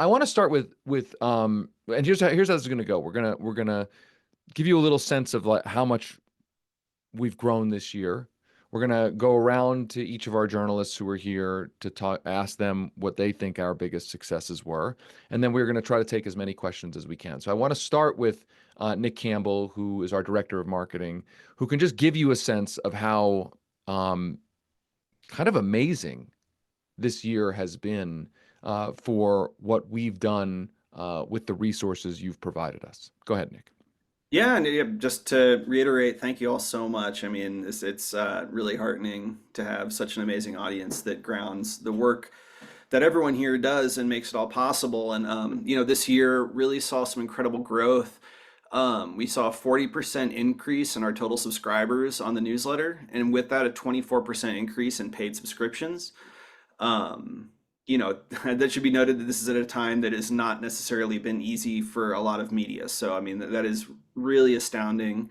I want to start and here's how this is going to go. We're gonna give you a little sense of like how much we've grown this year. We're gonna go around to each of our journalists who are here to ask them what they think our biggest successes were, and then we're gonna try to take as many questions as we can. So I want to start with Nick Campbell, who is our director of marketing, who can just give you a sense of how um, kind of amazing this year has been for what we've done with the resources you've provided us. Go ahead, Nick. Yeah, and just to reiterate, thank you all so much. I mean, it's really heartening to have such an amazing audience that grounds the work that everyone here does and makes it all possible. And this year really saw some incredible growth. We saw a 40% increase in our total subscribers on the newsletter, and with that, a 24% increase in paid subscriptions. Um, that should be noted that this is at a time that has not necessarily been easy for a lot of media. So, I mean, that is really astounding.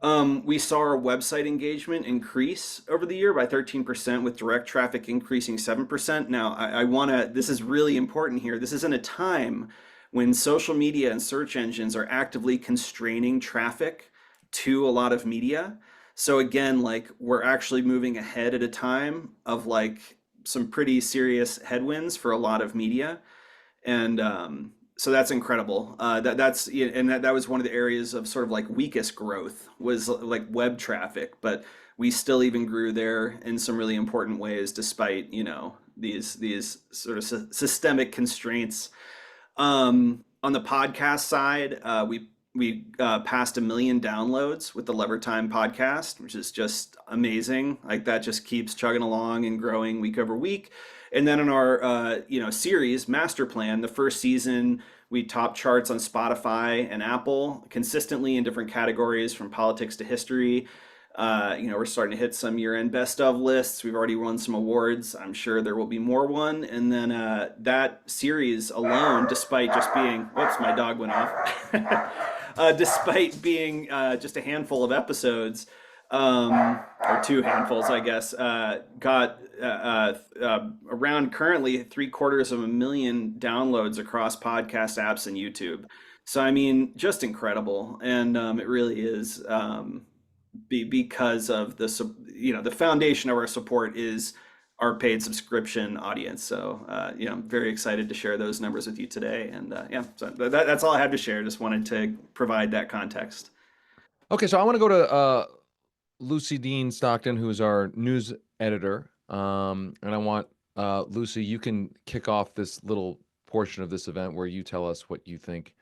We saw our website engagement increase over the year by 13%, with direct traffic increasing 7%. Now, this is really important here. This is in a time when social media and search engines are actively constraining traffic to a lot of media. So again, like we're actually moving ahead at a time of like some pretty serious headwinds for a lot of media. And so that's incredible. That's yeah, and that was one of the areas of sort of like weakest growth was like web traffic, but we still even grew there in some really important ways despite, these sort of systemic constraints. On the podcast side, we passed 1 million downloads with the Lever Time podcast, which is just amazing. Like that just keeps chugging along and growing week over week. And then in our series Master Plan, the first season we top charts on Spotify and Apple consistently in different categories from politics to history. We're starting to hit some year-end best of lists. We've already won some awards. I'm sure there will be more won. And then that series alone, despite just being, whoops, my dog went off. Despite being just a handful of episodes, or two handfuls, I guess, got around currently 750,000 downloads across podcast apps and YouTube. So, I mean, just incredible. And it really is. Because of the foundation of our support is our paid subscription audience. So I'm very excited to share those numbers with you today. And so that's all I have to share. Just wanted to provide that context. Okay, so I want to go to Lucy Dean Stockton, who is our news editor. And I want Lucy, you can kick off this little portion of this event where you tell us what you think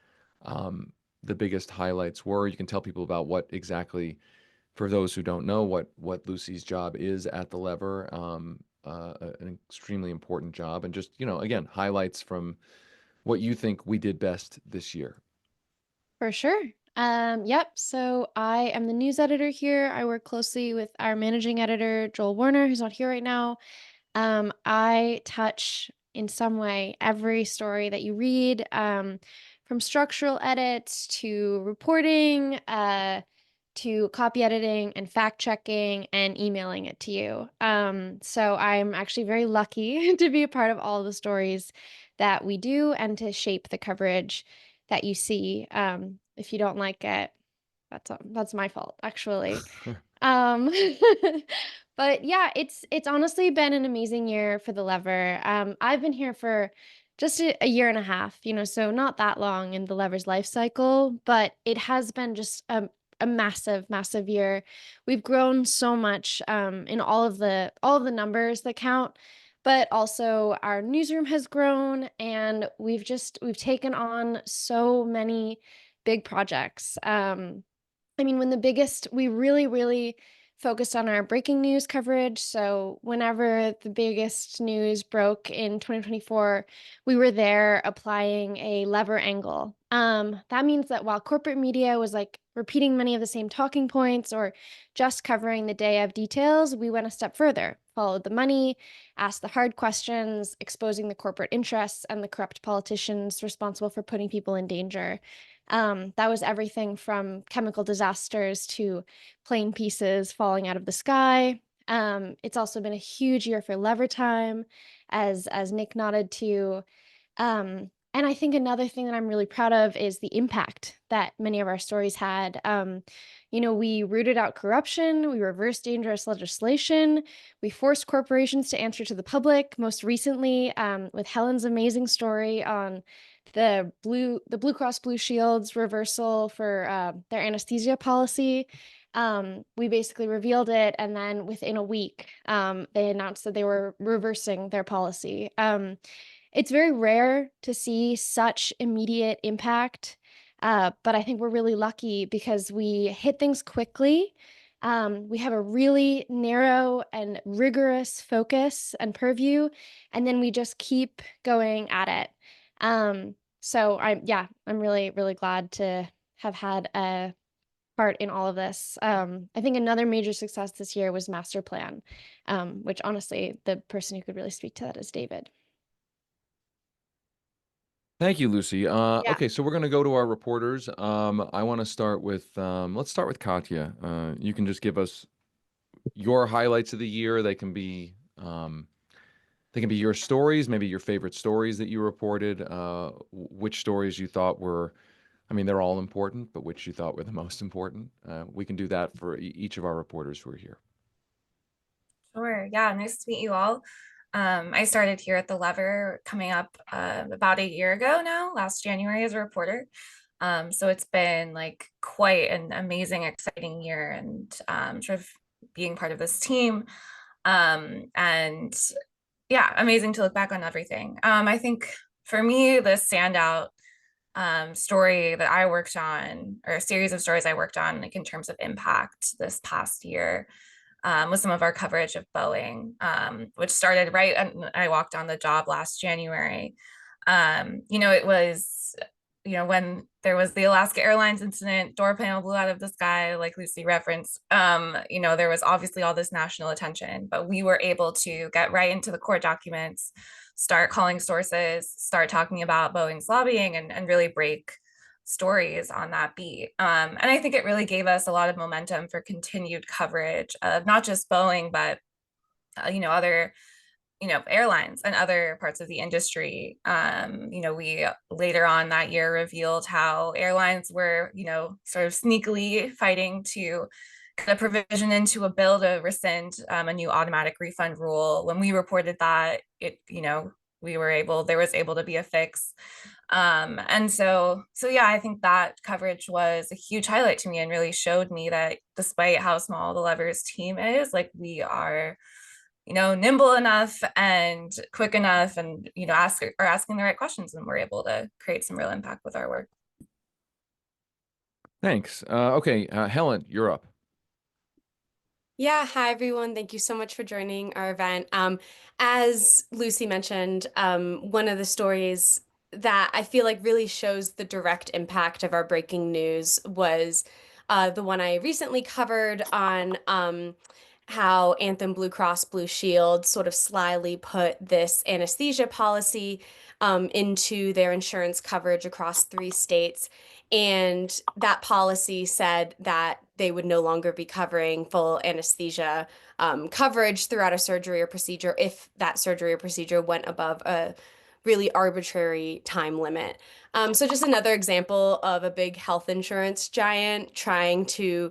the biggest highlights were. You can tell people about what exactly, for those who don't know, what Lucy's job is at the Lever. An extremely important job, and just again, highlights from what you think we did best this year. For sure. Yep. So I am the news editor here. I work closely with our managing editor, Joel Warner, who's not here right now. I touch in some way every story that you read, from structural edits to reporting, to copy editing and fact checking and emailing it to you. So I'm actually very lucky to be a part of all the stories that we do and to shape the coverage that you see. If you don't like it, that's my fault, actually. Um, but yeah, it's honestly been an amazing year for the Lever. I've been here for just a year and a half, so not that long in the Lever's life cycle, but it has been just a massive, massive year. We've grown so much in all of the numbers that count, but also our newsroom has grown, and we've taken on so many big projects. I mean, we really, really focused on our breaking news coverage. So whenever the biggest news broke in 2024, we were there applying a Lever angle. That means that while corporate media was like repeating many of the same talking points or just covering the day of details, we went a step further, followed the money, asked the hard questions, exposing the corporate interests and the corrupt politicians responsible for putting people in danger. That was everything from chemical disasters to plane pieces falling out of the sky. It's also been a huge year for Lever Time, as Nick nodded to. And I think another thing that I'm really proud of is the impact that many of our stories had. We rooted out corruption, we reversed dangerous legislation, we forced corporations to answer to the public. Most recently, with Helen's amazing story on the Blue Cross Blue Shield's reversal for their anesthesia policy. We basically revealed it, and then within a week, they announced that they were reversing their policy. It's very rare to see such immediate impact, but I think we're really lucky because we hit things quickly. We have a really narrow and rigorous focus and purview, and then we just keep going at it. I'm really, really glad to have had a part in all of this. I think another major success this year was Master Plan, which honestly, the person who could really speak to that is David. Thank you, Lucy. Yeah. Okay, so we're going to go to our reporters. I want to start with, let's start with Katya. You can just give us your highlights of the year. They can be your stories, maybe your favorite stories that you reported, which stories you thought were, I mean, they're all important, but which you thought were the most important. We can do that for each of our reporters who are here. Sure. Yeah, nice to meet you all. I started here at The Lever coming up about a year ago now, last January as a reporter. So it's been like quite an amazing, exciting year and sort of being part of this team. And yeah, amazing to look back on everything. I think for me, the standout story that I worked on, or a series of stories I worked on, like in terms of impact this past year, was some of our coverage of Boeing, which started right when I walked on the job last January. It was, when there was the Alaska Airlines incident, door panel blew out of the sky, like Lucy referenced. There was obviously all this national attention, but we were able to get right into the court documents, start calling sources, start talking about Boeing's lobbying, and really break stories on that beat. And I think it really gave us a lot of momentum for continued coverage of not just Boeing, but other airlines and other parts of the industry. We later on that year revealed how airlines were, sort of sneakily fighting to get a provision into a bill to rescind a new automatic refund rule. When we reported that, there was able to be a fix. And so yeah, I think that coverage was a huge highlight to me and really showed me that despite how small the Levers team is, like we are, nimble enough and quick enough and, asking the right questions, and we're able to create some real impact with our work. Thanks. Okay, Helen, you're up. Yeah, hi everyone. Thank you so much for joining our event. As Lucy mentioned, one of the stories that I feel like really shows the direct impact of our breaking news was the one I recently covered on how Anthem Blue Cross Blue Shield sort of slyly put this anesthesia policy into their insurance coverage across 3 states. And that policy said that they would no longer be covering full anesthesia coverage throughout a surgery or procedure if that surgery or procedure went above a really arbitrary time limit. So just another example of a big health insurance giant trying to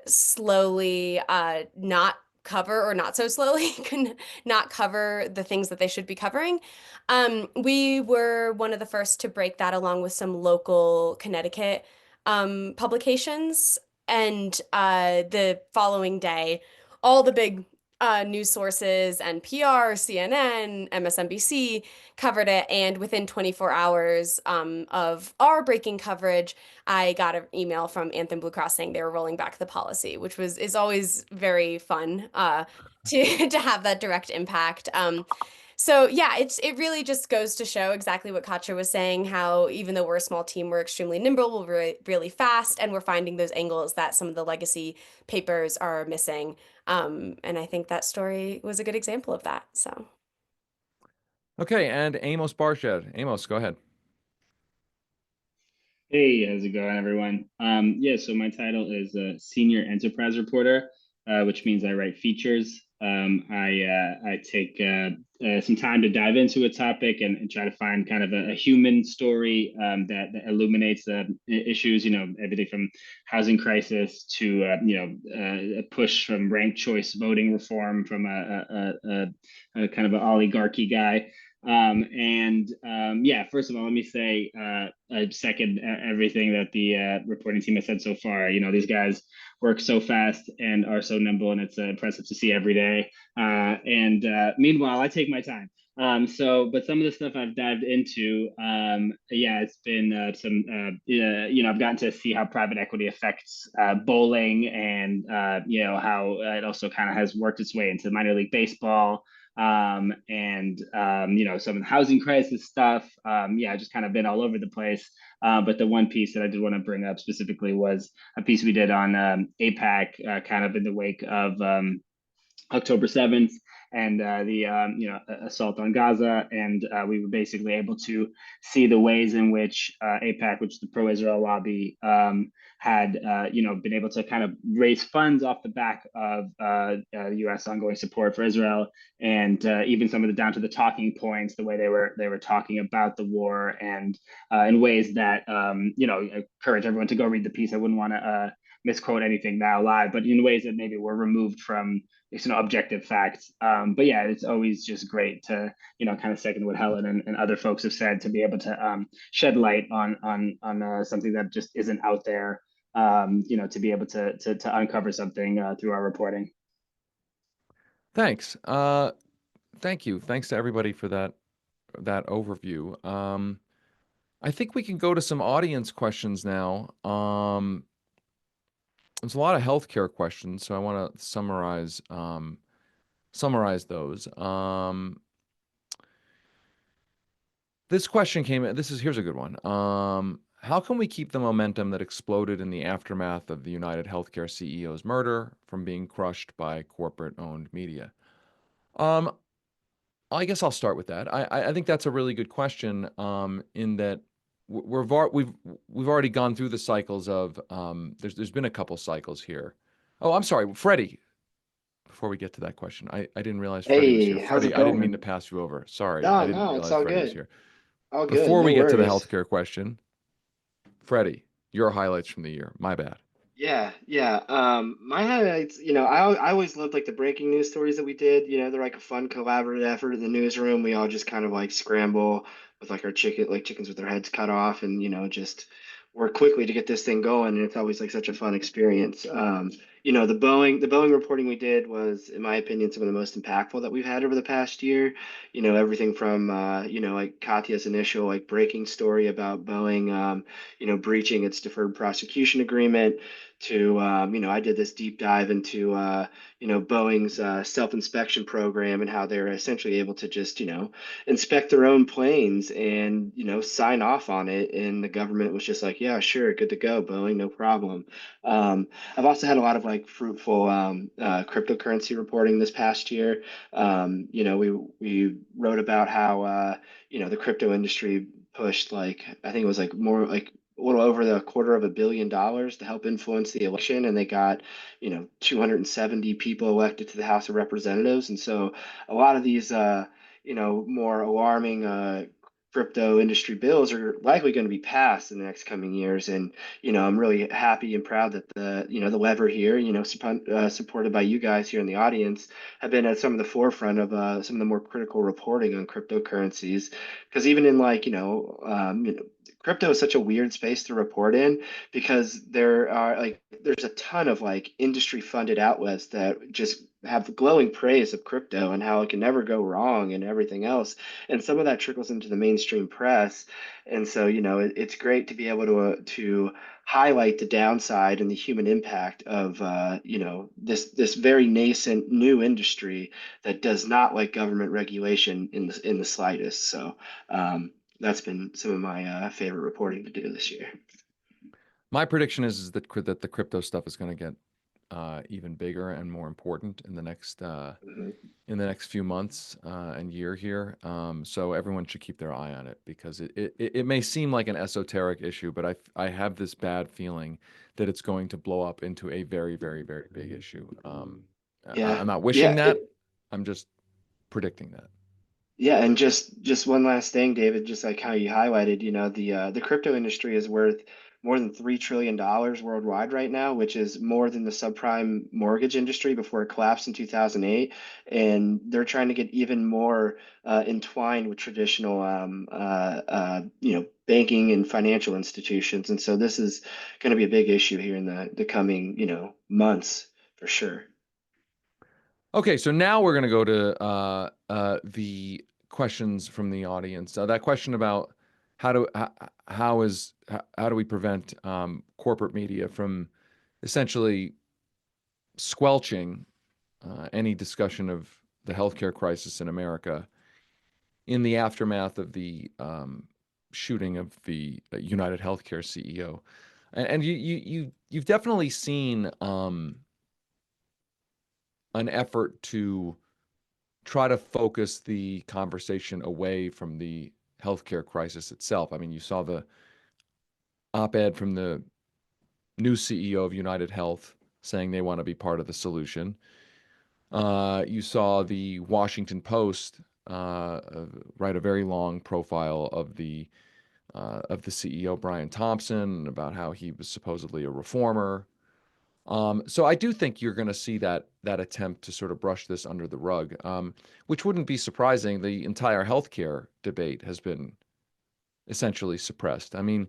slowly not cover, or not so slowly not cover the things that they should be covering. We were one of the first to break that along with some local Connecticut publications. And the following day, all the big news sources, NPR, CNN, MSNBC covered it. And within 24 hours of our breaking coverage, I got an email from Anthem Blue Cross saying they were rolling back the policy, which is always very fun to have that direct impact. So yeah, it really just goes to show exactly what Katja was saying, how even though we're a small team, we're extremely nimble, we're really, really fast, and we're finding those angles that some of the legacy papers are missing. And I think that story was a good example of that. So. Okay, and Amos Barshed. Amos, go ahead. Hey, how's it going, everyone? So my title is Senior Enterprise Reporter, which means I write features I take some time to dive into a topic and try to find kind of a human story that illuminates issues, everything from housing crisis to, a push from ranked choice voting reform from a kind of an oligarchy guy. Yeah, first of all, let me say I second everything that the reporting team has said so far. These guys work so fast and are so nimble, and it's impressive to see every day. Meanwhile, I take my time. But some of the stuff I've dived into, yeah, it's been I've gotten to see how private equity affects bowling, and how it also kind of has worked its way into minor league baseball. Some of the housing crisis stuff. Yeah, just kind of been all over the place. But the one piece that I did want to bring up specifically was a piece we did on APAC, kind of in the wake of October 7th and the assault on Gaza, and we were basically able to see the ways in which APAC, which is the pro-Israel lobby, had been able to kind of raise funds off the back of the U.S. ongoing support for Israel, and even some of the down to the talking points, the way they were talking about the war, and in ways that encourage everyone to go read the piece. I wouldn't want to misquote anything now live, but in ways that maybe were removed from objective facts. But yeah, it's always just great to kind of second what Helen and other folks have said, to be able to shed light on something that just isn't out there. To be able to uncover something through our reporting. Thanks. Thank you. Thanks to everybody for that overview. I think we can go to some audience questions now. There's a lot of healthcare questions, so I want to summarize those. This question came in. Here's a good one. How can we keep the momentum that exploded in the aftermath of the United Healthcare CEO's murder from being crushed by corporate-owned media? I guess I'll start with that. I think that's a really good question. In that we've already gone through the cycles of there's been a couple cycles here. Oh, I'm sorry, Freddie. Before we get to that question, I didn't realize Freddie was here. Hey, how's it Freddie, I didn't mean to going? pass you over. Sorry, I No, didn't no, it's realize all Freddie was good. here. All good. Before No we get to the worries. healthcare question, Freddie, your highlights from the year. My bad. Yeah, yeah. My highlights, I always loved like the breaking news stories that we did. They're like a fun collaborative effort in the newsroom. We all just kind of like scramble with like our chickens with their heads cut off, and just work quickly to get this thing going. And it's always like such a fun experience. The Boeing reporting we did was, in my opinion, some of the most impactful that we've had over the past year. Everything from like Katya's initial like breaking story about Boeing, breaching its deferred prosecution agreement, to I did this deep dive into Boeing's self-inspection program, and how they're essentially able to just inspect their own planes and sign off on it, and the government was just like, yeah, sure, good to go, Boeing, no problem. I've also had a lot of like fruitful cryptocurrency reporting this past year. We wrote about how the crypto industry pushed, like, I think it was like more like a little over the $250 million to help influence the election, and they got 270 people elected to the House of Representatives. And so a lot of these more alarming crypto industry bills are likely going to be passed in the next coming years. And I'm really happy and proud that the lever here, supported by you guys here in the audience, have been at some of the forefront of some of the more critical reporting on cryptocurrencies. Because even in like crypto is such a weird space to report in, because there's a ton of like industry funded outlets that just have glowing praise of crypto and how it can never go wrong and everything else, and some of that trickles into the mainstream press. And so it's great to be able to highlight the downside and the human impact of this very nascent new industry that does not like government regulation in the slightest. So that's been some of my favorite reporting to do this year. My prediction is that the crypto stuff is going to get even bigger and more important in the next Mhm. few months and year here. So everyone should keep their eye on it, because it may seem like an esoteric issue, but I have this bad feeling that it's going to blow up into a very, very, very big issue. Yeah, I'm not wishing yeah, that. I'm just predicting that. Yeah, and just one last thing, David, just like how you highlighted, the crypto industry is worth more than $3 trillion worldwide right now, which is more than the subprime mortgage industry before it collapsed in 2008. And they're trying to get even more entwined with traditional, banking and financial institutions. And so this is going to be a big issue here in the coming, months for sure. Okay, so now we're going to go to the questions from the audience. That question about how do we prevent corporate media from essentially squelching any discussion of the healthcare crisis in America in the aftermath of the shooting of the United Healthcare CEO. And you've definitely seen an effort to try to focus the conversation away from the healthcare crisis itself. I mean, you saw the op-ed from the new CEO of United Health saying they want to be part of the solution. You saw the Washington Post write a very long profile of the CEO, Brian Thompson, about how he was supposedly a reformer. So I do think you're going to see that attempt to sort of brush this under the rug, which wouldn't be surprising. The entire healthcare debate has been essentially suppressed. I mean,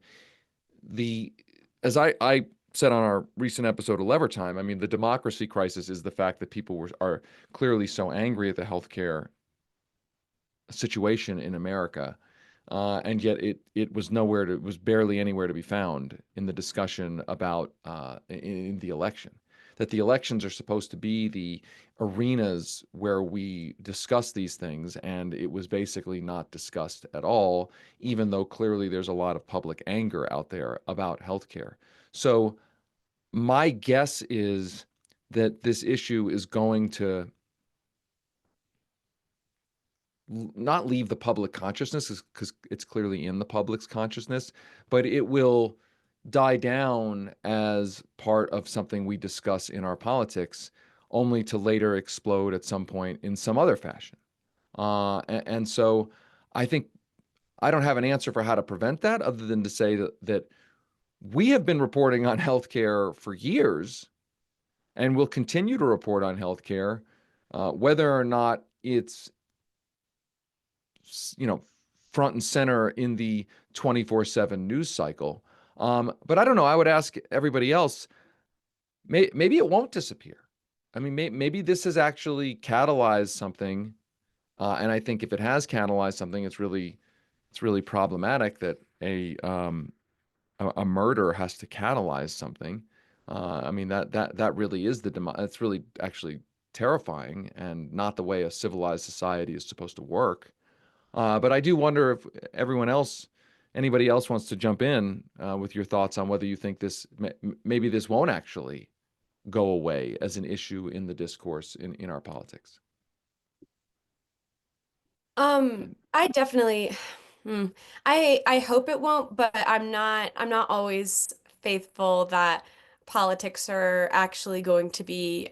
as I said on our recent episode of Lever Time, I mean, the democracy crisis is the fact that people are clearly so angry at the healthcare situation in America. And yet it was it was barely anywhere to be found in the discussion about in the election. That the elections are supposed to be the arenas where we discuss these things, and it was basically not discussed at all, even though clearly there's a lot of public anger out there about healthcare. So my guess is that this issue is going to not leave the public consciousness because it's clearly in the public's consciousness, but it will die down as part of something we discuss in our politics, only to later explode at some point in some other fashion. And so I think I don't have an answer for how to prevent that other than to say that we have been reporting on healthcare for years and will continue to report on healthcare, whether or not it's front and center in the 24/7 news cycle. But I don't know. I would ask everybody else, maybe it won't disappear. I mean, maybe this has actually catalyzed something. And I think if it has catalyzed something, it's really problematic that a murder has to catalyze something. I mean, that really is that's really actually terrifying and not the way a civilized society is supposed to work. But I do wonder if anybody else wants to jump in with your thoughts on whether you think maybe this won't actually go away as an issue in the discourse in our politics. I definitely, I hope it won't, but I'm not always faithful that politics are actually going to be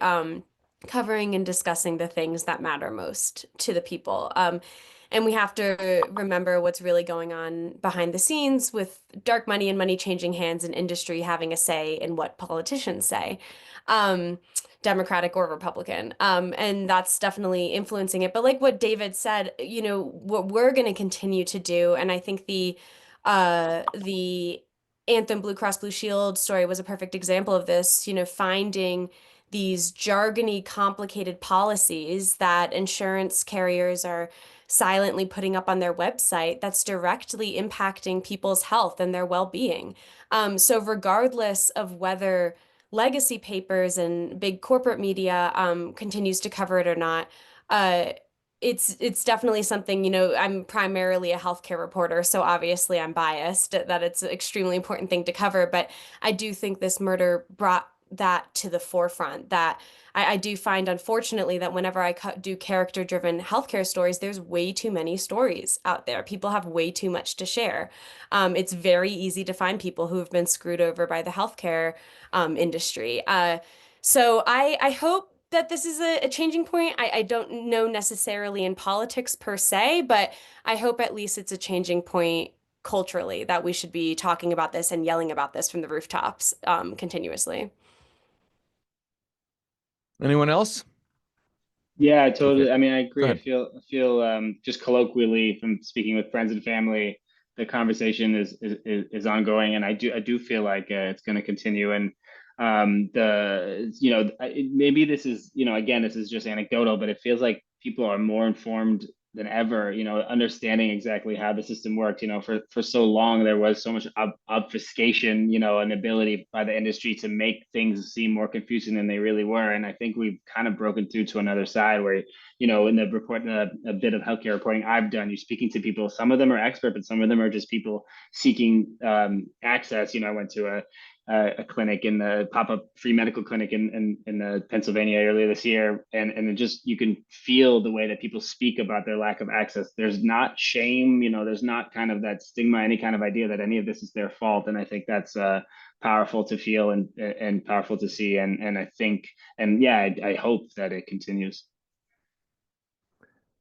covering and discussing the things that matter most to the people. And we have to remember what's really going on behind the scenes with dark money and money changing hands and industry having a say in what politicians say. Democratic or Republican. And that's definitely influencing it. But like what David said, what we're going to continue to do, and I think the Anthem Blue Cross Blue Shield story was a perfect example of this, finding these jargony, complicated policies that insurance carriers are silently putting up on their website that's directly impacting people's health and their well-being. So regardless of whether legacy papers and big corporate media continues to cover it or not, it's definitely something, I'm primarily a healthcare reporter, so obviously I'm biased that it's an extremely important thing to cover, but I do think this murder brought that to the forefront, that I do find, unfortunately, that whenever I do character-driven healthcare stories, there's way too many stories out there. People have way too much to share. It's very easy to find people who have been screwed over by the healthcare industry. So I hope that this is a changing point. I don't know necessarily in politics per se, but I hope at least it's a changing point culturally that we should be talking about this and yelling about this from the rooftops continuously. Anyone else? Yeah, Okay, totally. I mean, I go agree. ahead. I feel just colloquially from speaking with friends and family, the conversation is ongoing, and I do feel like it's going to continue. And the maybe this is again this is just anecdotal, but it feels like people are more informed than ever. Understanding exactly how the system worked. For so long there was so much obfuscation. An ability by the industry to make things seem more confusing than they really were. And I think we've kind of broken through to another side where in the report, a bit of healthcare reporting I've done, you're speaking to people. Some of them are expert, but some of them are just people seeking access. I went to a clinic in the pop-up free medical clinic in Pennsylvania earlier this year, and it just you can feel the way that people speak about their lack of access. There's not shame, there's not kind of that stigma, any kind of idea that any of this is their fault, and I think that's powerful to feel and powerful to see, and I think yeah, I hope that it continues.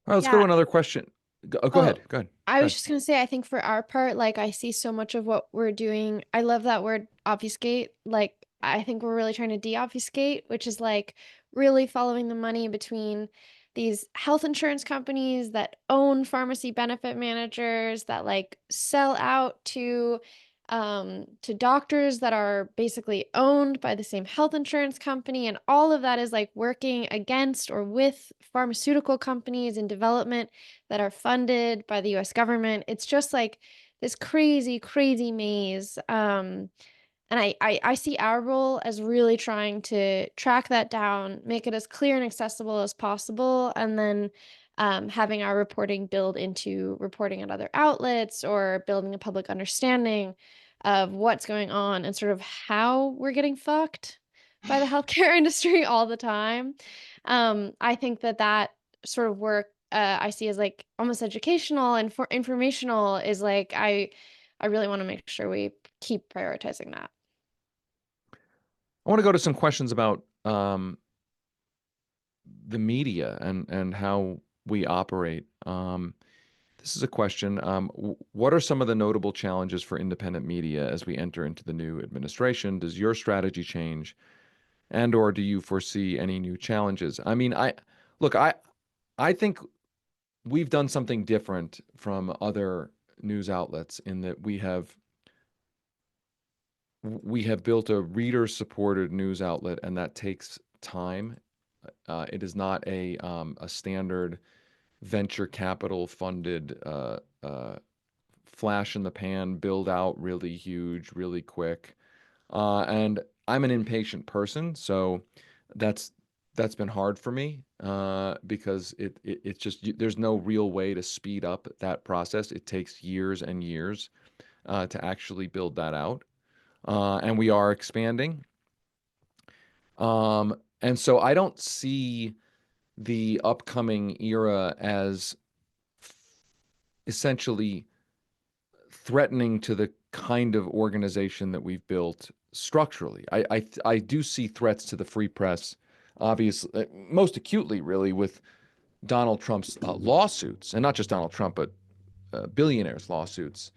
All right, let's go Yeah. to another question. Go Oh, ahead. Go ahead. I Go was ahead. just gonna say, I think for our part, like I see so much of what we're doing. I love that word obfuscate. Like I think we're really trying to de-obfuscate, which is like really following the money between these health insurance companies that own pharmacy benefit managers that like sell out to doctors that are basically owned by the same health insurance company, and all of that is like working against or with pharmaceutical companies in development that are funded by the US government. It's just like this crazy, crazy maze. And I see our role as really trying to track that down, make it as clear and accessible as possible, and then having our reporting build into reporting at other outlets or building a public understanding of what's going on and sort of how we're getting fucked by the healthcare industry all the time. I think that sort of work I see as like almost educational and for informational is like I really want to make sure we keep prioritizing that. I want to go to some questions about the media and how we operate. This is a question. What are some of the notable challenges for independent media as we enter into the new administration? Does your strategy change, and or do you foresee any new challenges? I mean, I think we've done something different from other news outlets in that we have built a reader-supported news outlet, and that takes time. It is not a standard venture capital funded flash in the pan, build out really huge, really quick. And I'm an impatient person, so that's that's been hard for me because it's just there's no real way to speed up that process. It takes years and years to actually build that out, and we are expanding. And so I don't see the upcoming era as essentially threatening to the kind of organization that we've built structurally. I do see threats to the free press, obviously, most acutely, really, with Donald Trump's lawsuits, and not just Donald Trump, but billionaires' lawsuits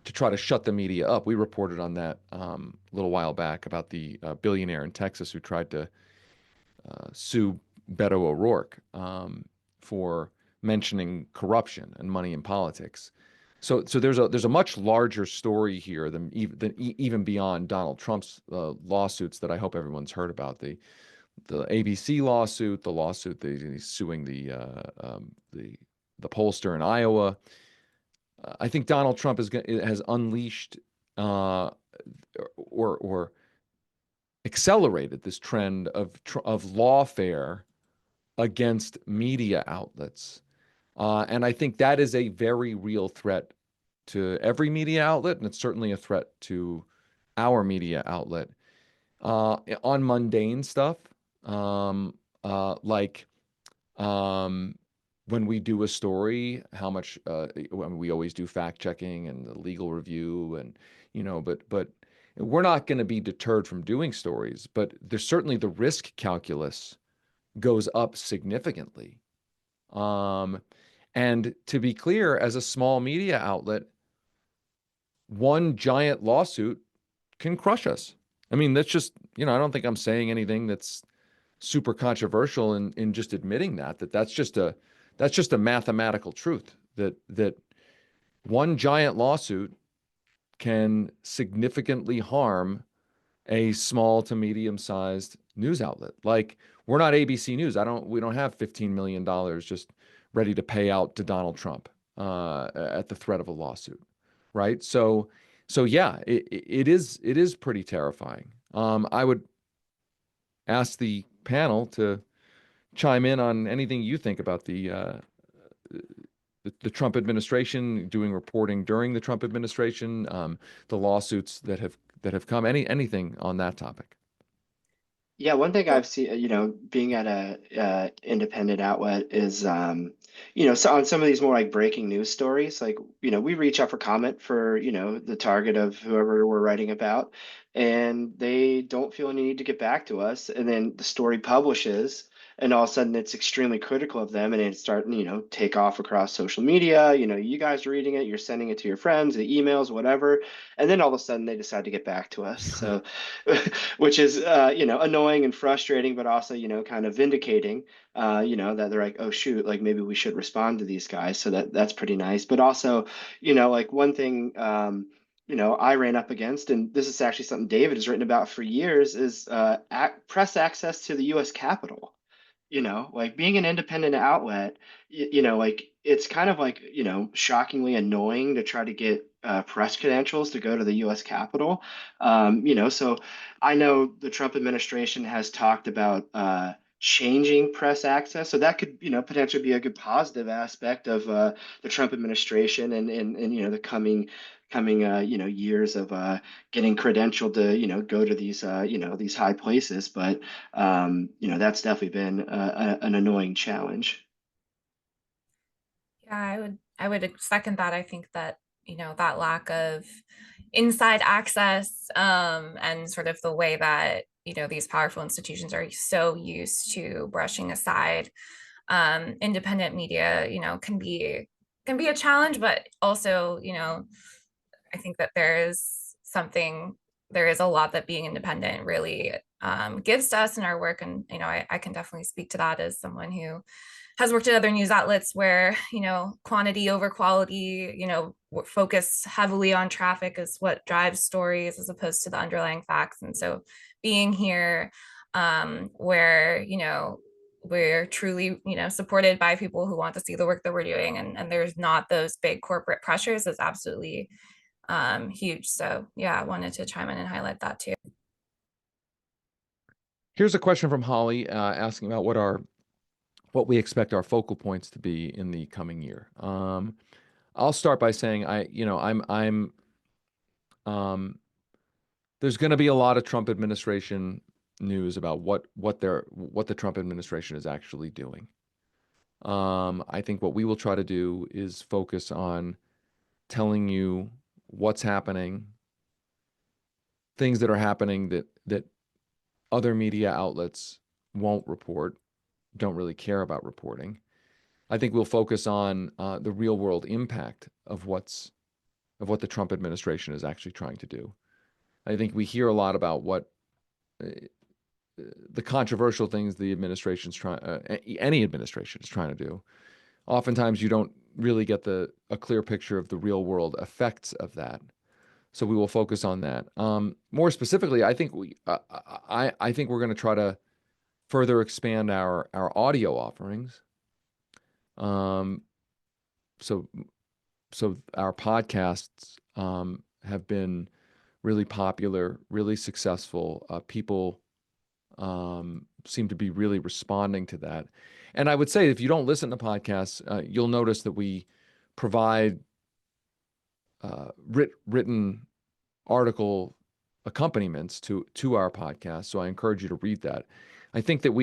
to try to shut the media up. We reported on that a little while back about the billionaire in Texas who tried to sue Beto O'Rourke for mentioning corruption and money in politics. So there's a much larger story here than even beyond Donald Trump's lawsuits that I hope everyone's heard about. The ABC lawsuit, the lawsuit that he's suing the pollster in Iowa. I think Donald Trump has unleashed or accelerated this trend of lawfare against media outlets. And I think that is a very real threat to every media outlet, and it's certainly a threat to our media outlet. On mundane stuff, like when we do a story, how much when we always do fact checking and the legal review, and but we're not going to be deterred from doing stories. But there's certainly the risk calculus goes up significantly. And to be clear, as a small media outlet, one giant lawsuit can crush us. I mean, that's just, I don't think I'm saying anything that's super controversial in just admitting that's just a mathematical truth that one giant lawsuit can significantly harm a small to medium-sized news outlet. Like, we're not ABC News. We don't have $15 million just ready to pay out to Donald Trump at the threat of a lawsuit, right? So yeah, it is pretty terrifying. I would ask the panel to chime in on anything you think about the Trump administration, doing reporting during the Trump administration, the lawsuits that have come. Anything on that topic? Yeah, one thing Well, I've seen, being at a independent outlet is, so on some of these more like breaking news stories, like, we reach out for comment for, the target of whoever we're writing about, and they don't feel any need to get back to us. And then the story publishes, and all of a sudden it's extremely critical of them, and it's starting, take off across social media. You guys are reading it, you're sending it to your friends, the emails, whatever, and then all of a sudden they decide to get back to us. So which is annoying and frustrating, but also kind of vindicating. That they're like, oh shoot, like maybe we should respond to these guys. So that's pretty nice. But also, like one thing. I ran up against, and this is actually something David has written about for years, is press access to the U.S. Capitol. Like being an independent outlet, like it's kind of like, shockingly annoying to try to get press credentials to go to the US Capitol. So I know the Trump administration has talked about changing press access. So that could, potentially be a good positive aspect of the Trump administration and the coming years of getting credentialed to go to these these high places. But that's definitely been an annoying challenge. Yeah, I would second that. I think that, that lack of inside access, and sort of the way that, these powerful institutions are so used to brushing aside independent media, can be a challenge, but also, I think that there is a lot that being independent really gives to us in our work. And, I can definitely speak to that as someone who has worked at other news outlets where, quantity over quality, focus heavily on traffic is what drives stories as opposed to the underlying facts. And so being here, where, we're truly, supported by people who want to see the work that we're doing, and there's not those big corporate pressures, is absolutely huge. So yeah, I wanted to chime in and highlight that too. Here's a question from Holly asking about what we expect our focal points to be in the coming year. I'll start by saying there's going to be a lot of Trump administration news about what the Trump administration is actually doing. I think what we will try to do is focus on telling you what's happening, things that are happening that other media outlets won't report, don't really care about reporting. I think we'll focus on the real world impact of what the Trump administration is actually trying to do. I think we hear a lot about what the controversial things the administration's any administration is trying to do. Oftentimes, you don't really get a clear picture of the real world effects of that. So we will focus on that. More specifically, I think I think we're going to try to further expand our audio offerings. So our podcasts have been really popular, really successful. People seem to be really responding to that. And I would say if you don't listen to podcasts, you'll notice that we provide written article accompaniments to our podcast. So I encourage you to read that. I think that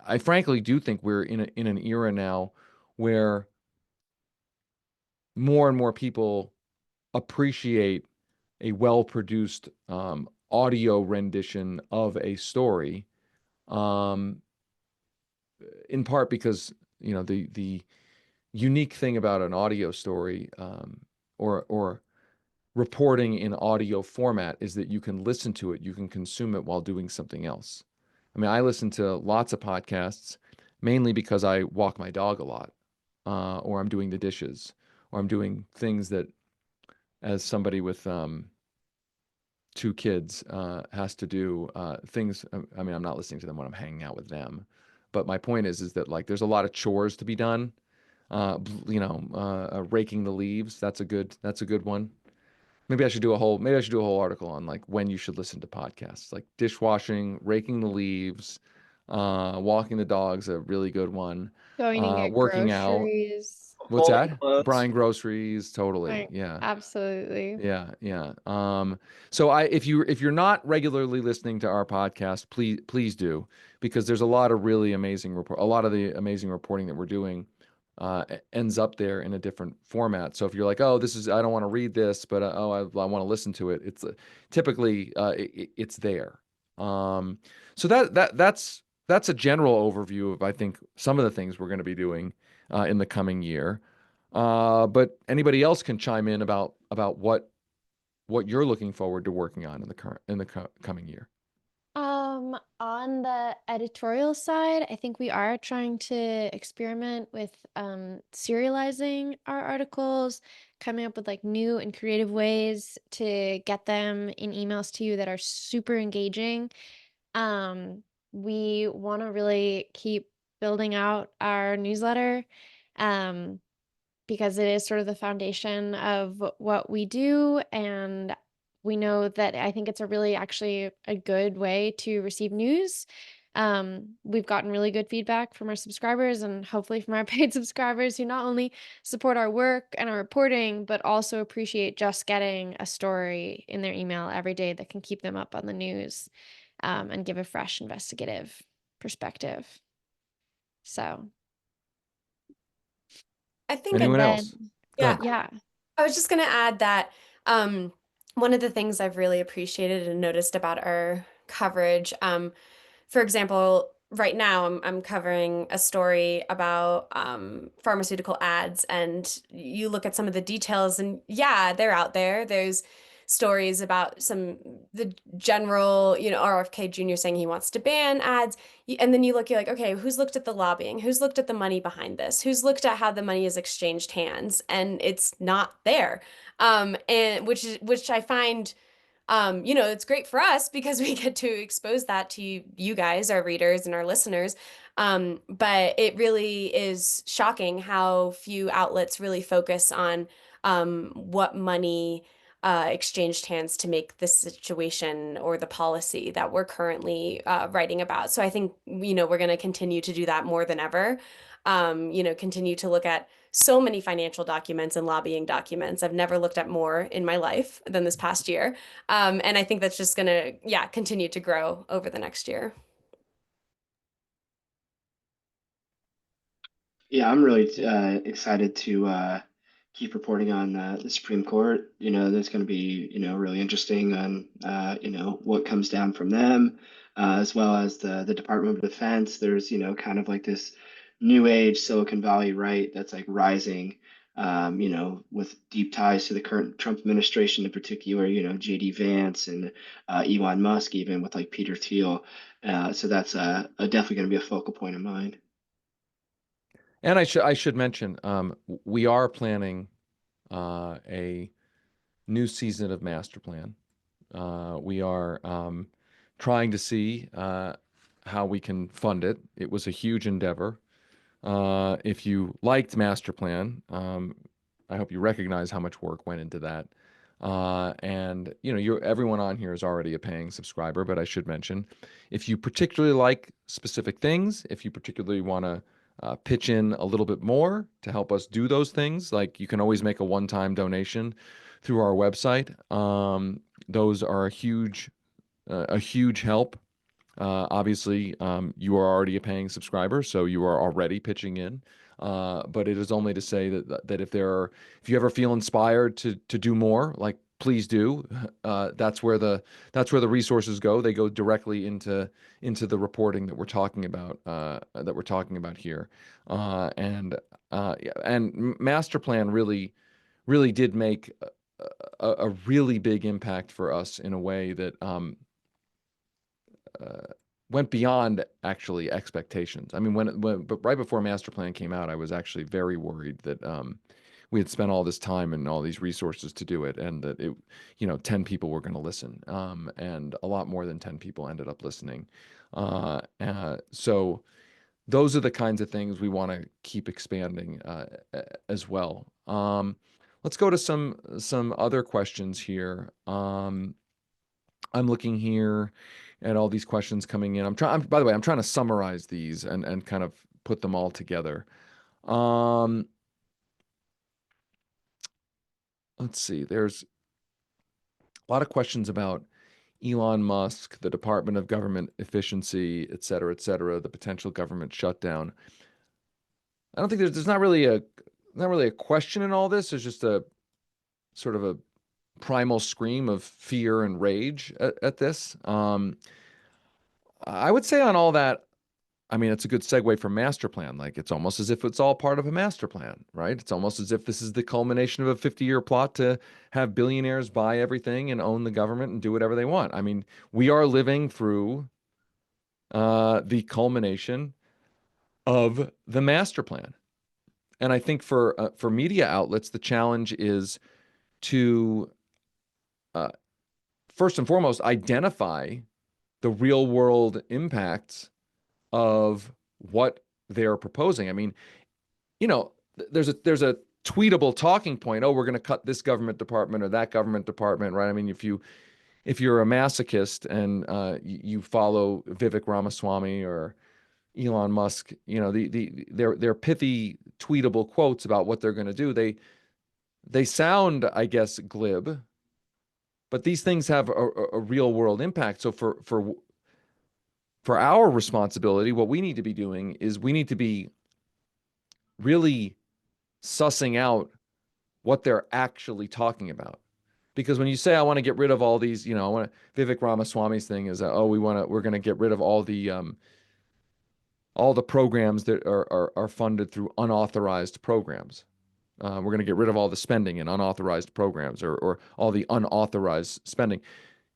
I frankly do think we're in an era now where more and more people appreciate a well-produced audio rendition of a story, in part because, the unique thing about an audio story, or reporting in audio format, is that you can listen to it, you can consume it while doing something else. I mean, I listen to lots of podcasts mainly because I walk my dog a lot, or I'm doing the dishes, or I'm doing things that, as somebody with two kids, has to do, things. I mean, I'm not listening to them when I'm hanging out with them, but my point is that, like, there's a lot of chores to be done. Raking the leaves. That's a good one. Maybe I should do a whole article on, like, when you should listen to podcasts, like dishwashing, raking the leaves, walking the dog's a really good one. Going to get Working out. groceries. What's Folding that? clothes. Buying groceries, totally. Like, Yeah. absolutely. Yeah, yeah. So if you're not regularly listening to our podcast, please do, because there's a lot of really amazing a lot of the amazing reporting that we're doing ends up there in a different format. So if you're like, oh, I don't want to read this, but I want to listen to it. It's typically it's there. Um, so that's a general overview of, I think, some of the things we're going to be doing in the coming year. But anybody else can chime in about what you're looking forward to working on in the coming year. On the editorial side, I think we are trying to experiment with serializing our articles, coming up with like new and creative ways to get them in emails to you that are super engaging. Um, we want to really keep building out our newsletter. Um, because it is sort of the foundation of what we do. And we know that I think it's a really actually a good way to receive news. We've gotten really good feedback from our subscribers and hopefully from our paid subscribers who not only support our work and our reporting, but also appreciate just getting a story in their email every day that can keep them up on the news, and give a fresh investigative perspective. So, I think and Anyone then, else? Go yeah, ahead. yeah. I was just going to add that one of the things I've really appreciated and noticed about our coverage, for example, right now I'm covering a story about pharmaceutical ads, and you look at some of the details, and yeah, they're out there. There's stories about the general, RFK Jr. saying he wants to ban ads. And then you're like, okay, who's looked at the lobbying? Who's looked at the money behind this? Who's looked at how the money is exchanged hands? And it's not there. And which I find, it's great for us because we get to expose that to you guys, our readers and our listeners. But it really is shocking how few outlets really focus on what money exchanged hands to make the situation or the policy that we're currently writing about. So I think, we're going to continue to do that more than ever. Continue to look at so many financial documents and lobbying documents. I've never looked at more in my life than this past year. And I think that's just going to, continue to grow over the next year. Yeah, I'm really excited to keep reporting on the Supreme Court. There's going to be, really interesting on, what comes down from them, as well as the Department of Defense. There's, kind of like this new age Silicon Valley right that's like rising, with deep ties to the current Trump administration in particular, JD Vance and Elon Musk, even with like Peter Thiel. So that's definitely going to be a focal point of mine. And I should mention, we are planning a new season of Master Plan. We are trying to see how we can fund it. It was a huge endeavor. If you liked Master Plan, I hope you recognize how much work went into that. And everyone on here is already a paying subscriber, but I should mention, if you particularly like specific things, if you particularly want to pitch in a little bit more to help us do those things, like, you can always make a one-time donation through our website. Those are a huge help. Obviously, you are already a paying subscriber, so you are already pitching in. But it is only to say that if you ever feel inspired to do more, like please do. That's where the resources go. They go directly into the reporting that we're talking about here. And yeah, and master plan really did make a really big impact for us in a way that went beyond actually expectations. I mean, but right before master plan came out, I was actually very worried that we had spent all this time and all these resources to do it, and that 10 people were going to listen, and a lot more than 10 people ended up listening. So those are the kinds of things we want to keep expanding as well. Let's go to some other questions here. I'm looking here at all these questions coming in. By the way, I'm trying to summarize these and kind of put them all together. Let's see. There's a lot of questions about Elon Musk, the Department of Government Efficiency, et cetera, the potential government shutdown. I don't think there's not really a question in all this. There's just a sort of a primal scream of fear and rage at this. I would say on all that, I mean, it's a good segue for master plan. Like, it's almost as if it's all part of a master plan, right? It's almost as if this is the culmination of a 50-year plot to have billionaires buy everything and own the government and do whatever they want. I mean, we are living through the culmination of the master plan. And I think for media outlets, the challenge is to first and foremost identify the real world impacts of what they're proposing. I mean, there's a tweetable talking point. Oh, we're going to cut this government department or that government department, right? I mean, if you're a masochist and you follow Vivek Ramaswamy or Elon Musk, their pithy tweetable quotes about what they're going to do, they sound, I guess, glib, but these things have a real world impact. So for our responsibility, what we need to be doing is we need to be really sussing out what they're actually talking about. Because when you say, I want to get rid of all these, Vivek Ramaswamy's thing is, we're going to get rid of all the programs that are funded through unauthorized programs. We're going to get rid of all the spending in unauthorized programs or all the unauthorized spending.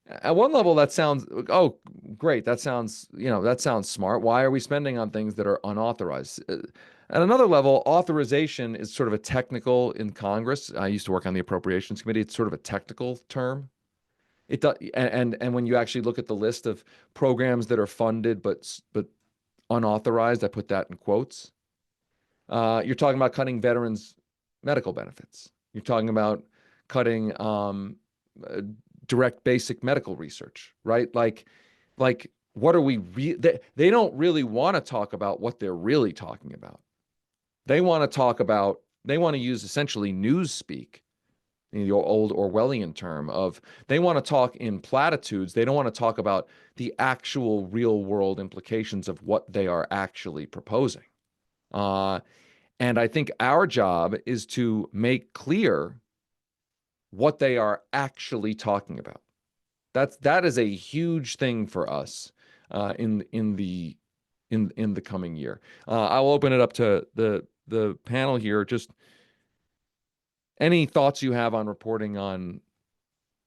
At one level, that sounds, oh, great. That sounds smart. Why are we spending on things that are unauthorized? At another level, authorization is sort of a technical in Congress. I used to work on the Appropriations Committee. It's sort of a technical term. It does, and when you actually look at the list of programs that are funded but unauthorized, I put that in quotes. You're talking about cutting veterans' medical benefits. You're talking about cutting direct basic medical research, right? Like what are we they don't really want to talk about what they're really talking about. They want to use essentially news speak, the old Orwellian term of, they want to talk in platitudes. They don't want to talk about the actual real world implications of what they are actually proposing. And I think our job is to make clear what they are actually talking about. That is a huge thing for us in the coming year. I'll open it up to the panel here. Just any thoughts you have on reporting on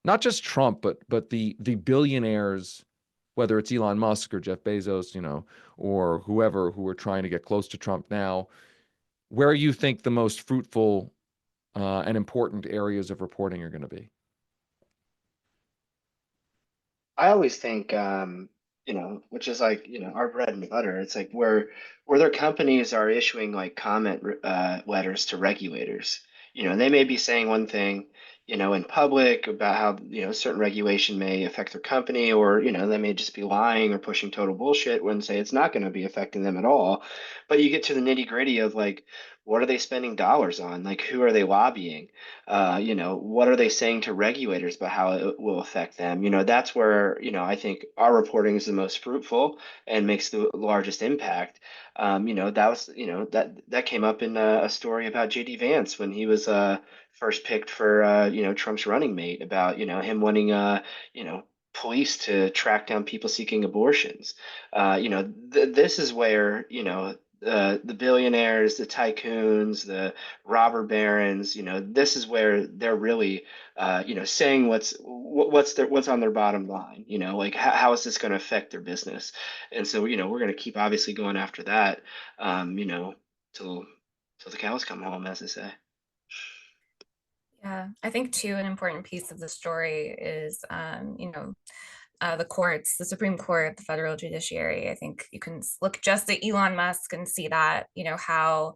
not just Trump, but the billionaires, whether it's Elon Musk or Jeff Bezos, or whoever who are trying to get close to Trump now, where you think the most fruitful and important areas of reporting are going to be. I always think, which is like, our bread and butter. It's like where their companies are issuing like comment letters to regulators. They may be saying one thing, in public about how, certain regulation may affect their company, or, they may just be lying or pushing total bullshit when say it's not going to be affecting them at all. But you get to the nitty gritty of like, what are they spending dollars on? Like, who are they lobbying? What are they saying to regulators about how it will affect them? That's where, I think our reporting is the most fruitful and makes the largest impact. That was, that came up in a story about JD Vance when he was first picked for, Trump's running mate, about, him wanting, police to track down people seeking abortions. This is where, the billionaires, the tycoons, the robber barons, this is where they're really, saying what's on their bottom line, like how is this going to affect their business? And so, we're going to keep obviously going after that, till the cows come home, as they say. Yeah, I think too, an important piece of the story is, the courts, the Supreme Court, the federal judiciary. I think you can look just at Elon Musk and see that, how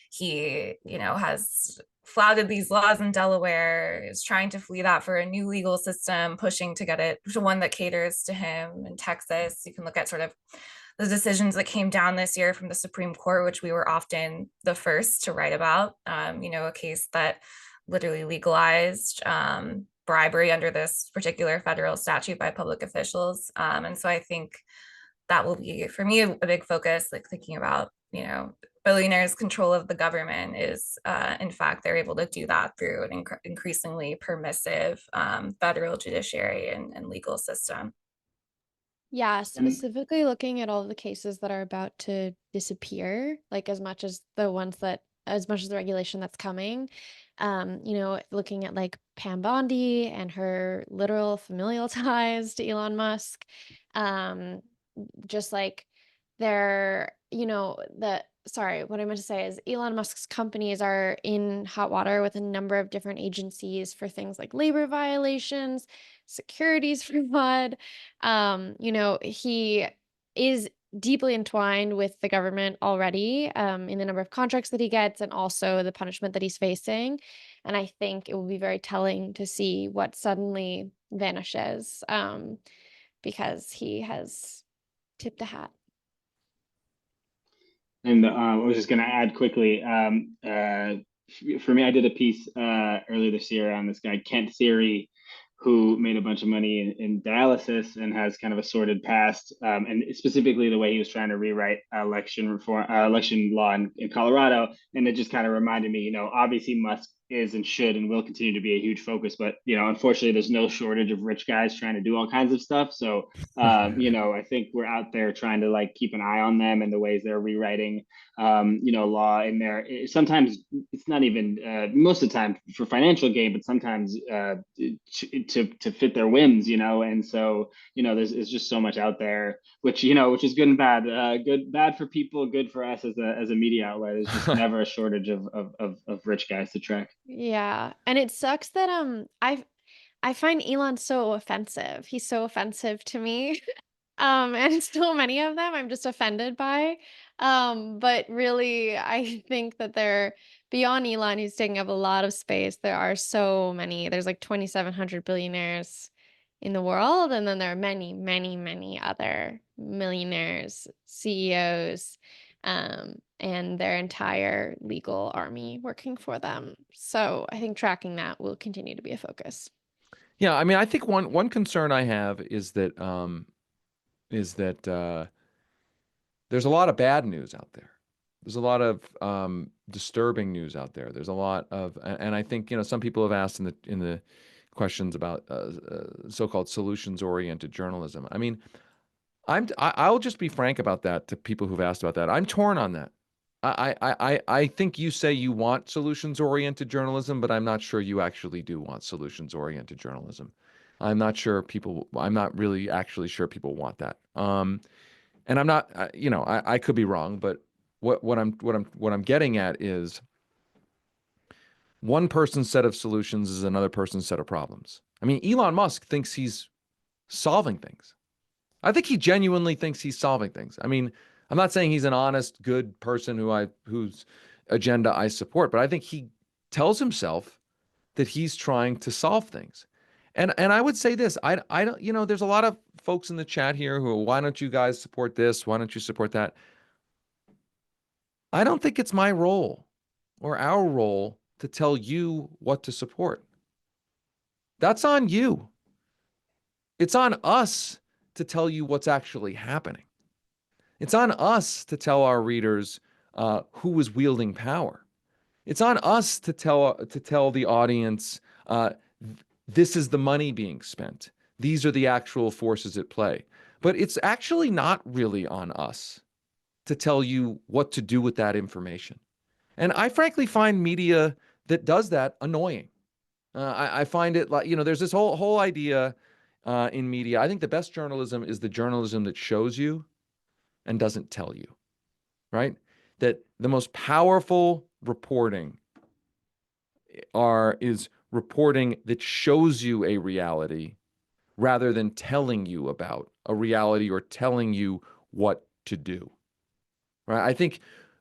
he, has flouted these laws in Delaware, is trying to flee that for a new legal system, pushing to get it to one that caters to him. In Texas, you can look at sort of the decisions that came down this year from the Supreme Court, which we were often the first to write about. A case that literally legalized bribery under this particular federal statute by public officials. And so I think that will be, for me, a big focus, like thinking about, billionaires' control of the government is, in fact, they're able to do that through an increasingly permissive federal judiciary and legal system. Yeah, And specifically looking at all of the cases that are about to disappear, like as much as the regulation that's coming, looking at like Pam Bondi and her literal familial ties to Elon Musk, um, just like they're, sorry, what I meant to say is Elon Musk's companies are in hot water with a number of different agencies for things like labor violations, securities fraud. He is deeply entwined with the government already, in the number of contracts that he gets and also the punishment that he's facing. And I think it will be very telling to see what suddenly vanishes, because he has tipped the hat. And I was just going to add quickly, for me, I did a piece earlier this year on this guy, Kent Theory, who made a bunch of money in dialysis and has kind of a sordid past, and specifically the way he was trying to rewrite election reform, election law in Colorado. And it just kind of reminded me, obviously Musk is and should and will continue to be a huge focus, but unfortunately, there's no shortage of rich guys trying to do all kinds of stuff. So I think we're out there trying to like keep an eye on them and the ways they're rewriting law in there. Sometimes it's not even most of the time for financial gain, but sometimes to fit their whims, and so there's just so much out there, which is good and bad. Bad for people, good for us as a media outlet. There's just never a shortage of rich guys to track. Yeah, and it sucks that I find Elon so offensive. He's so offensive to me. And so many of them I'm just offended by. But really, I think that they're beyond Elon, who's taking up a lot of space. There are so many. There's like 2,700 billionaires in the world, and then there are many, many, many other millionaires, CEOs, and their entire legal army working for them. So I think tracking that will continue to be a focus. Yeah, I mean, I think one concern I have is that there's a lot of bad news out there. There's a lot of disturbing news out there. There's a lot of, and I think some people have asked in the questions about so-called solutions-oriented journalism. I mean, I'll just be frank about that to people who've asked about that. I'm torn on that. I think you say you want solutions-oriented journalism, but I'm not sure you actually do want solutions-oriented journalism. I'm not really actually sure people want that. And I'm not, I could be wrong, but what I'm getting at is one person's set of solutions is another person's set of problems. I mean, Elon Musk thinks he's solving things. I think he genuinely thinks he's solving things. I mean, I'm not saying he's an honest, good person whose agenda I support, but I think he tells himself that he's trying to solve things. And I would say this, I don't, there's a lot of folks in the chat here who, why don't you guys support this? Why don't you support that? I don't think it's my role or our role to tell you what to support? That's on you. It's on us to tell you what's actually happening. It's on us to tell our readers who is wielding power. It's on us to tell the audience this is the money being spent. These are the actual forces at play. But it's actually not really on us to tell you what to do with that information. And I frankly find media that does that annoying. I find it like, there's this whole idea in media. I think the best journalism is the journalism that shows you and doesn't tell you, right? That the most powerful reporting is reporting that shows you a reality rather than telling you about a reality or telling you what to do. Right?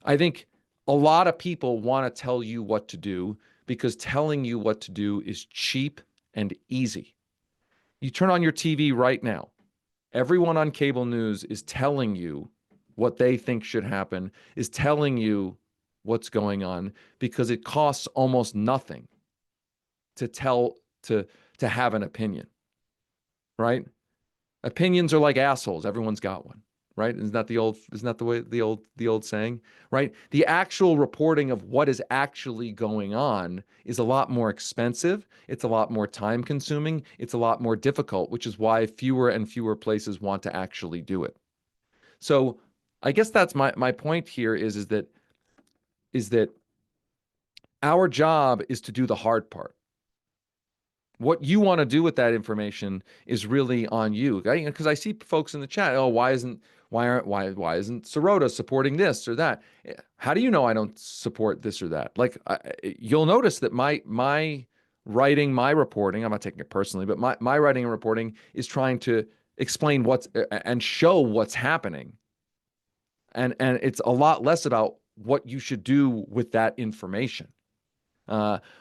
I think a lot of people want to tell you what to do because telling you what to do is cheap and easy. You turn on your TV right now. Everyone on cable news is telling you what they think should happen, is telling you what's going on because it costs almost nothing to to have an opinion, right? Opinions are like assholes. Everyone's got one, right? Isn't that the old saying, right? The actual reporting of what is actually going on is a lot more expensive. It's a lot more time consuming. It's a lot more difficult, which is why fewer and fewer places want to actually do it. So I guess that's my point here is that our job is to do the hard part. What you want to do with that information is really on you. Because I see folks in the chat, oh, why isn't Sirota supporting this or that? How do you know I don't support this or that? Like, you'll notice that my writing, my reporting, I'm not taking it personally, but my writing and reporting is trying to explain what's and show what's happening. And it's a lot less about what you should do with that information.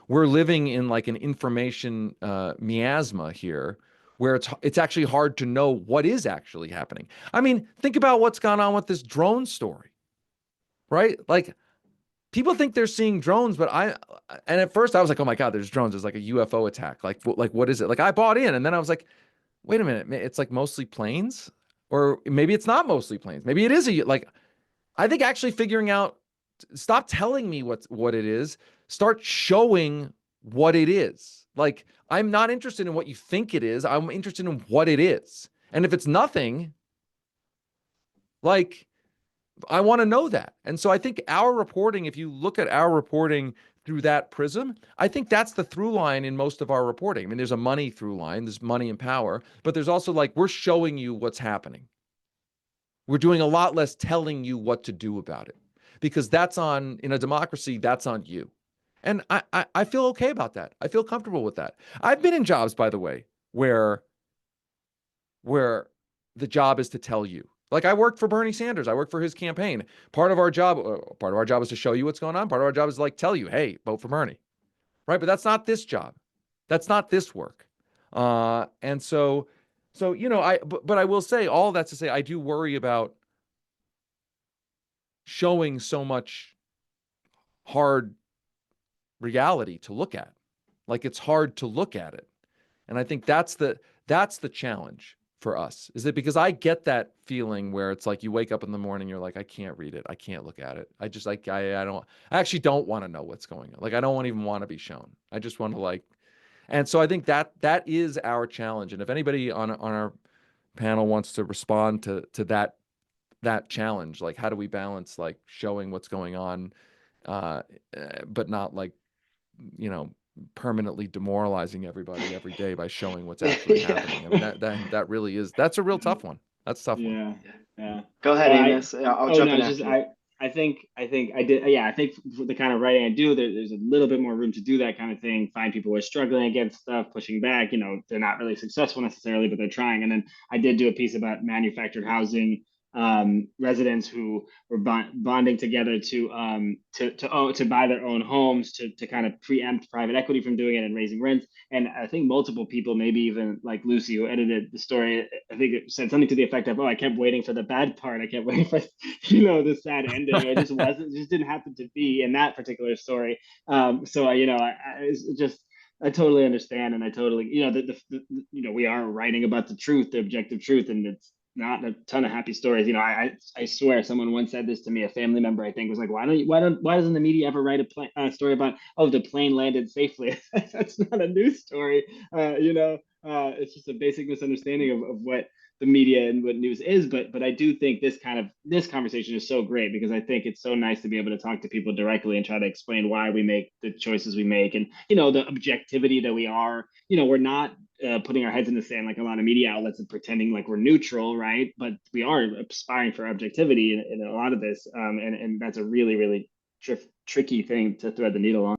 We're living in like an information miasma here where it's actually hard to know what is actually happening. I mean, think about what's gone on with this drone story, right? Like, people think they're seeing drones, but and at first I was like, oh my God, there's drones. There's like a UFO attack. Like what is it? Like, I bought in, and then I was like, wait a minute, it's like mostly planes, or maybe it's not mostly planes. Maybe it is I think actually figuring out, stop telling me what it is, start showing what it is. Like, I'm not interested in what you think it is. I'm interested in what it is. And if it's nothing, like, I want to know that. And so I think our reporting, if you look at our reporting through that prism, I think that's the through line in most of our reporting. I mean, there's a money through line, there's money and power, but there's also like, we're showing you what's happening. We're doing a lot less telling you what to do about it, because in a democracy, that's on you. And I feel okay about that. I feel comfortable with that. I've been in jobs, by the way, where the job is to tell you. Like, I worked for Bernie Sanders. I worked for his campaign. Part of our job is to show you what's going on. Part of our job is to like tell you, hey, vote for Bernie, right? But that's not this job. That's not this work. And so but I will say all that to say, I do worry about showing so much hard reality to look at. Like, it's hard to look at it. And I think that's the challenge for us, is that because I get that feeling where it's like you wake up in the morning, you're like, I can't read it. I can't look at it. I just like, I actually don't want to know what's going on. Like, I don't even want to be shown. I just want to and so I think that is our challenge. And if anybody on our panel wants to respond to that challenge, like, how do we balance like showing what's going on, but not like, permanently demoralizing everybody every day by showing what's actually happening. I mean, that really is, that's a real tough one. That's a tough one. Yeah, yeah. Go ahead, Well, Amos. I'll oh jump no, in it's just after you. I think I did. Yeah, I think for the kind of writing I do, there's a little bit more room to do that kind of thing. Find people who are struggling against stuff, pushing back. They're not really successful necessarily, but they're trying. And then I did do a piece about manufactured housing residents who were bonding together to buy their own homes to kind of preempt private equity from doing it and raising rents. And I think multiple people, maybe even like Lucy, who edited the story, I think it said something to the effect of, "Oh, I kept waiting for the bad part. I kept waiting for, the sad ending. It just wasn't, it just didn't happen to be in that particular story." So it's just, I totally understand, and I totally, we are writing about the truth, the objective truth, and it's not a ton of happy stories. I swear someone once said this to me. A family member, I think, was like, why doesn't the media ever write a story about, oh, the plane landed safely? That's not a news story. It's just a basic misunderstanding of what the media and what news is. But I do think this conversation is so great, because I think it's so nice to be able to talk to people directly and try to explain why we make the choices we make, and the objectivity that we are. We're not putting our heads in the sand like a lot of media outlets and pretending like we're neutral, right? But we are aspiring for objectivity in a lot of this, and that's a really, really tricky thing to thread the needle on.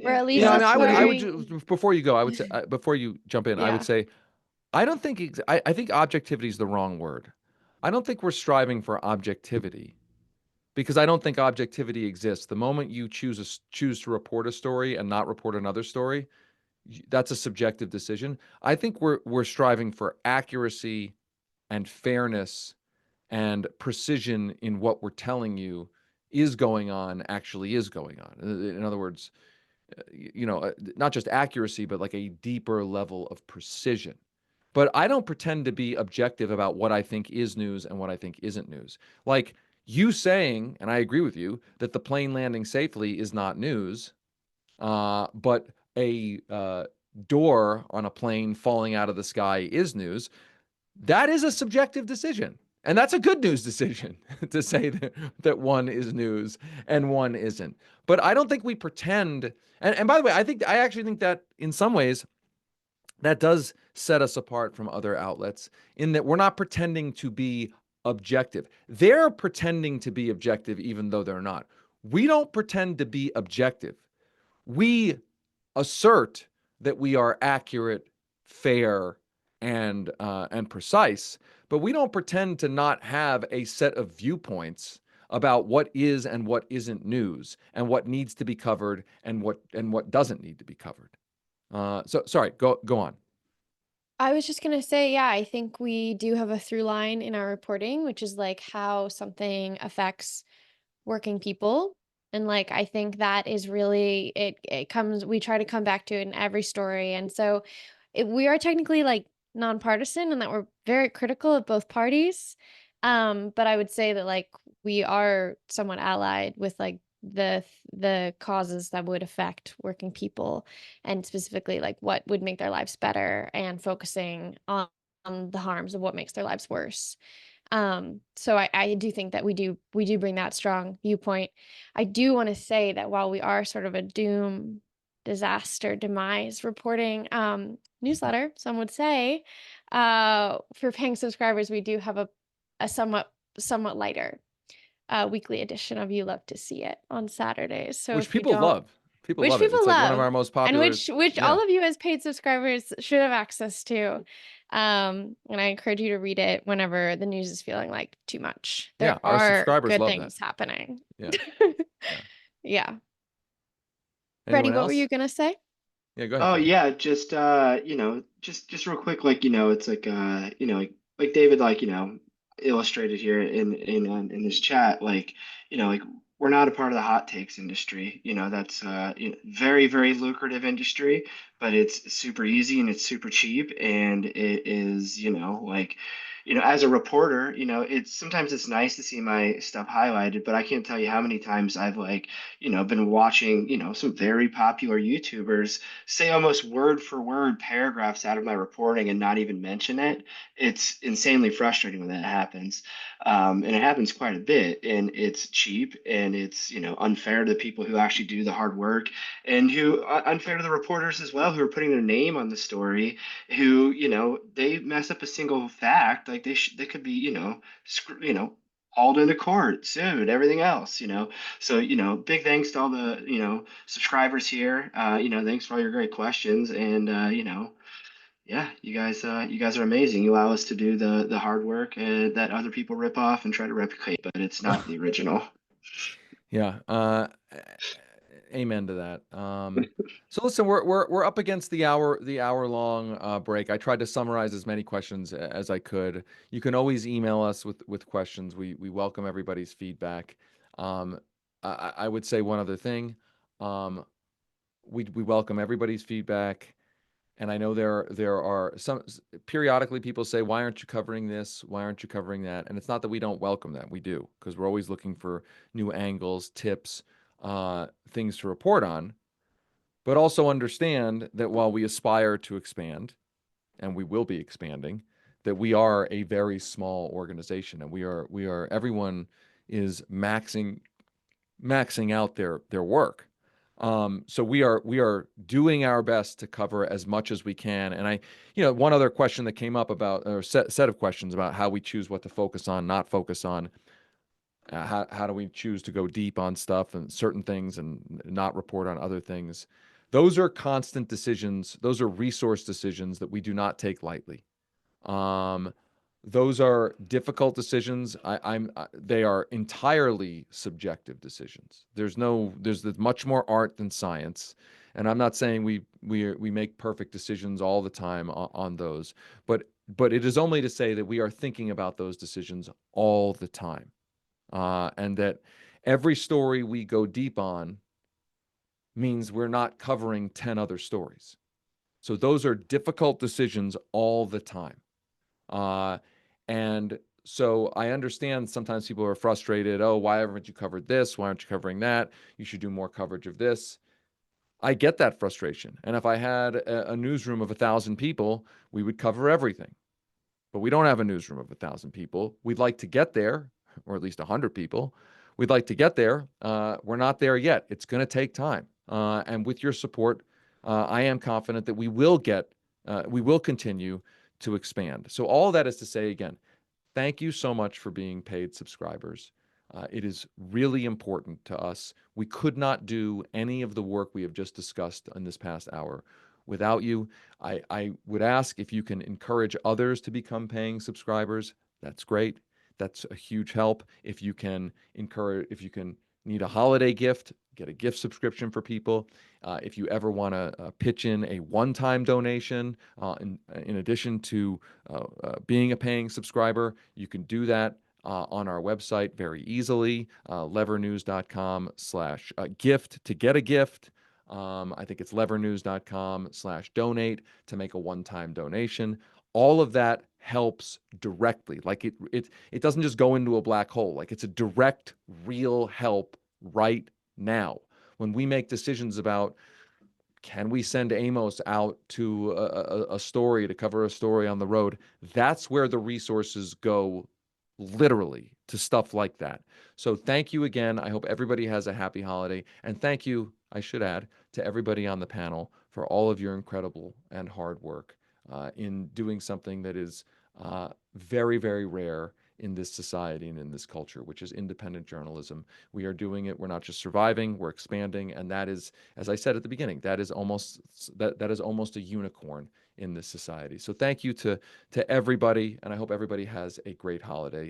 Or at Yeah, least I mean, I would reporting. just, before you go, I would say, before you jump in, I would Yeah. say, I don't think, I think objectivity is the wrong word. I don't think we're striving for objectivity, because I don't think objectivity exists. The moment you choose to report a story and not report another story, that's a subjective decision. I think we're striving for accuracy and fairness and precision in what we're telling you actually is going on. In other words, not just accuracy, but like a deeper level of precision. But I don't pretend to be objective about what I think is news and what I think isn't news. Like you saying, and I agree with you, that the plane landing safely is not news, but a door on a plane falling out of the sky is news. That is a subjective decision. And that's a good news decision to say that one is news and one isn't. But I don't think we pretend. And by the way, I actually think that in some ways that does set us apart from other outlets, in that we're not pretending to be objective. They're pretending to be objective even though they're not. We don't pretend to be objective. We assert that we are accurate, fair, and precise, but we don't pretend to not have a set of viewpoints about what is and what isn't news, and what needs to be covered and what doesn't need to be covered. So sorry, go on. I was just gonna say, yeah, I think we do have a through line in our reporting, which is like how something affects working people. And like I think that is really it comes we try to come back to it in every story. And so we are technically like nonpartisan, and that we're very critical of both parties. But I would say that like we are somewhat allied with like the causes that would affect working people, and specifically like what would make their lives better, and focusing on the harms of what makes their lives worse. So I do think that we do bring that strong viewpoint. I do want to say that while we are sort of a doom, disaster, demise reporting newsletter, some would say, for paying subscribers, we do have a somewhat lighter weekly edition of You Love to See It on Saturdays. So Which if you people don't, love. People which love it. people It's like one of love, our most and popular. which Yeah. all of you as paid subscribers should have access to. And I encourage you to read it whenever the news is feeling like too much. Yeah, There our are subscribers good love that. things happening. Yeah. Yeah. Yeah. Freddie, Anyone what were else? you gonna say? Yeah, go ahead, Oh Freddie. yeah, just just real quick, like it's like like David, like illustrated here in this chat, like like we're not a part of the hot takes industry. That's very, very lucrative industry, but it's super easy and it's super cheap, and it is like as a reporter, it's sometimes it's nice to see my stuff highlighted, but I can't tell you how many times I've like been watching some very popular YouTubers say almost word for word paragraphs out of my reporting and not even mention it. It's insanely frustrating when that happens. And it happens quite a bit. And it's cheap, and it's, unfair to the people who actually do the hard work, and who unfair to the reporters as well, who are putting their name on the story, who, they mess up a single fact. Like they could be, hauled into court, sued, everything else, so, big thanks to all the, subscribers here. Thanks for all your great questions. And, yeah, you guys are amazing. You allow us to do the hard work that other people rip off and try to replicate, but it's not the original. Yeah. Amen to that. So listen, we're up against the hour long break. I tried to summarize as many questions as I could. You can always email us with questions. We welcome everybody's feedback. Um, I would say one other thing. Um, we welcome everybody's feedback. And I know there are some periodically people say, why aren't you covering this? Why aren't you covering that? And it's not that we don't welcome that. We do, because we're always looking for new angles, tips, things to report on. But also understand that while we aspire to expand, and we will be expanding, that we are a very small organization, and we are everyone is maxing out their work. So we are doing our best to cover as much as we can. And one other question that came up about, or set of questions about how we choose what to focus on, not focus on. How do we choose to go deep on stuff and certain things and not report on other things? Those are constant decisions. Those are resource decisions that we do not take lightly. Um, those are difficult decisions. They are entirely subjective decisions. There's much more art than science. And I'm not saying we make perfect decisions all the time on those, but it is only to say that we are thinking about those decisions all the time. And that every story we go deep on means we're not covering 10 other stories. So those are difficult decisions all the time. And so I understand sometimes people are frustrated. Oh, why haven't you covered this? Why aren't you covering that? You should do more coverage of this. I get that frustration. And if I had a newsroom of 1,000 people, we would cover everything. But we don't have a newsroom of 1,000 people. We'd like to get there, or at least 100 people. We'd like to get there. We're not there yet. It's going to take time. And with your support, I am confident that we will continue to expand. So all that is to say, again, thank you so much for being paid subscribers. It is really important to us. We could not do any of the work we have just discussed in this past hour without you. I would ask if you can encourage others to become paying subscribers. That's great. That's a huge help. If you can need a holiday gift, get a gift subscription for people. If you ever want to pitch in a one-time donation, in addition to being a paying subscriber, you can do that on our website very easily, levernews.com/gift to get a gift. I think it's levernews.com/donate to make a one-time donation. All of that helps directly. Like it doesn't just go into a black hole. Like it's a direct, real help right now. When we make decisions about, can we send Amos out to a story to cover a story on the road? That's where the resources go, literally, to stuff like that. So thank you again. I hope everybody has a happy holiday. And thank you, I should add, to everybody on the panel for all of your incredible and hard work in doing something that is very, very rare in this society and in this culture, which is independent journalism. We are doing it. We're not just surviving, we're expanding. And that is, as I said at the beginning, that is almost a unicorn in this society. So thank you to everybody, and I hope everybody has a great holiday.